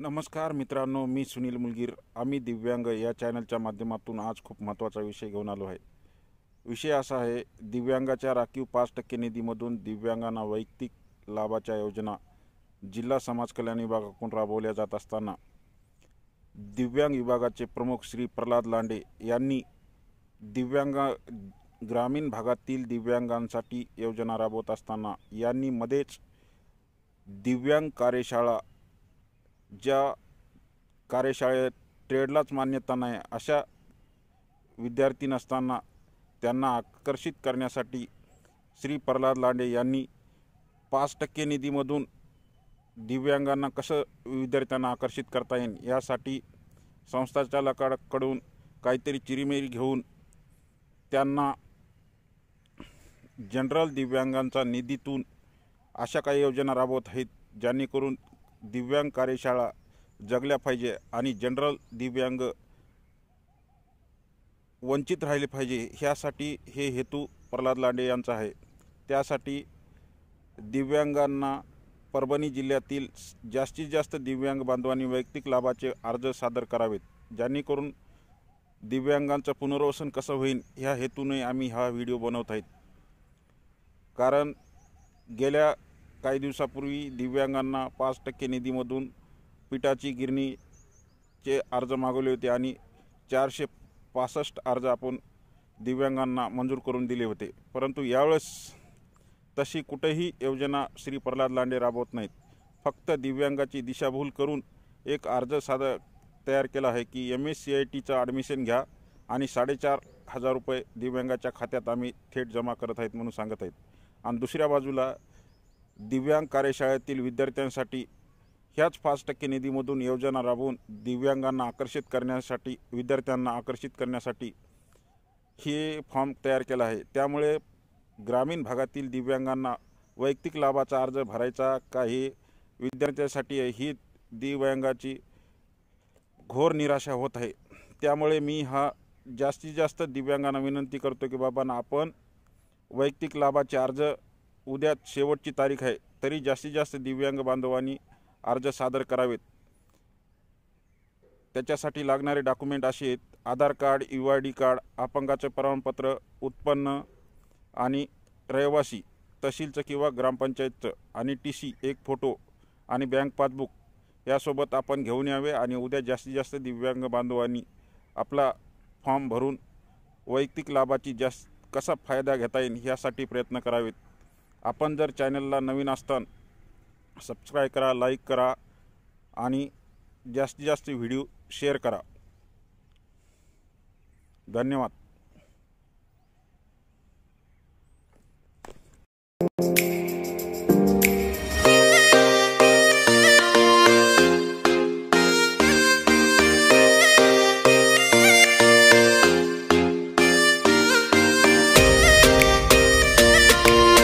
नमस्कार मित्रांनो, मी सुनील मुलगीर. आम्ही दिव्यांग या चॅनलच्या माध्यमातून आज खूप महत्त्वाचा विषय घेऊन आलो आहे. विषय असा आहे, दिव्यांगाच्या राखीव 5% निधीमधून दिव्यांगांना वैयक्तिक लाभाच्या योजना जिल्हा समाज कल्याण विभागाकडून राबवल्या जात असताना दिव्यांग विभागाचे प्रमुख श्री प्रल्हाद लांडे यांनी ग्रामीण भागातील दिव्यांगांसाठी योजना राबवत असताना यांनी मध्येच दिव्यांग कार्यशाळा, ज्या कार्यशाळेत ट्रेडलाच मान्यता नाही अशा विद्यार्थी नसताना त्यांना आकर्षित करण्यासाठी श्री प्रल्हाद लांडे यांनी 5% निधीमधून दिव्यांगांना कसं विद्यार्थ्यांना आकर्षित करता येईल यासाठी संस्थाचालकाकडून काहीतरी चिरीमेरी घेऊन त्यांना जनरल दिव्यांगांचा निधीतून अशा काही योजना राबवत आहेत जेणेकरून दिव्यांग कार्यशाळा जगल्या पाहिजे आणि जनरल दिव्यांग वंचित राहिले पाहिजे, ह्यासाठी हे हेतू प्रल्हाद लांडे यांचा आहे. त्यासाठी दिव्यांगांना परभणी जिल्ह्यातील जास्तीत जास्त दिव्यांग बांधवांनी वैयक्तिक लाभाचे अर्ज सादर करावेत, जेणेकरून दिव्यांगांचं पुनर्वसन कसं होईल ह्या हेतूने आम्ही हा व्हिडिओ बनवत आहेत. कारण गेल्या काही दिवसापूर्वी दिव्यांगांना 5% निधीमधून पिठाची गिरणीचे अर्ज मागवले होते आणि 465 अर्ज आपण दिव्यांगांना मंजूर करून दिले होते. परंतु यावेळेस तशी कुठेही योजना श्री प्रल्हाद लांडे राबवत नाहीत. फक्त दिव्यांगाची दिशाभूल करून एक अर्ज तयार केला आहे की MSCITचं ॲडमिशन घ्या आणि 4,500 रुपये दिव्यांगाच्या खात्यात आम्ही थेट जमा करत आहेत म्हणून सांगत आहेत. आणि दुसऱ्या बाजूला दिव्यांग कार्यशाळेतील विद्यार्थ्यांसाठी ह्याच 5% निधीमधून योजना राबवून दिव्यांगांना आकर्षित करण्यासाठी, विद्यार्थ्यांना आकर्षित करण्यासाठी हे फॉर्म तयार केला आहे. त्यामुळे ग्रामीण भागातील दिव्यांगांना वैयक्तिक लाभाचा अर्ज भरायचा का हे विद्यार्थ्यांसाठी ही दिव्यांगाची घोर निराशा होत आहे. त्यामुळे मी जास्तीत जास्त दिव्यांगांना विनंती करतो की बाबांना, आपण वैयक्तिक लाभाचे अर्ज, उद्या शेवटची तारीख आहे, तरी जास्तीत जास्त दिव्यांग बांधवांनी अर्ज सादर करावेत. त्याच्यासाठी लागणारे डॉक्युमेंट असे आहेत: आधार कार्ड, UID कार्ड, अपंगाचे प्रमाणपत्र, उत्पन्न आणि रहिवासी, तहसीलचं किंवा ग्रामपंचायतचं, आणि TC, एक फोटो आणि बँक पासबुक यासोबत आपण घेऊन यावे. आणि उद्या जास्तीत जास्त दिव्यांग बांधवांनी आपला फॉर्म भरून वैयक्तिक लाभाची कसा फायदा घेता येईल यासाठी प्रयत्न करावेत. आपण जर चॅनलला नवीन असताल सबस्क्राईब करा, लाईक करा आणि जास्तीत जास्त व्हिडिओ शेअर करा. धन्यवाद.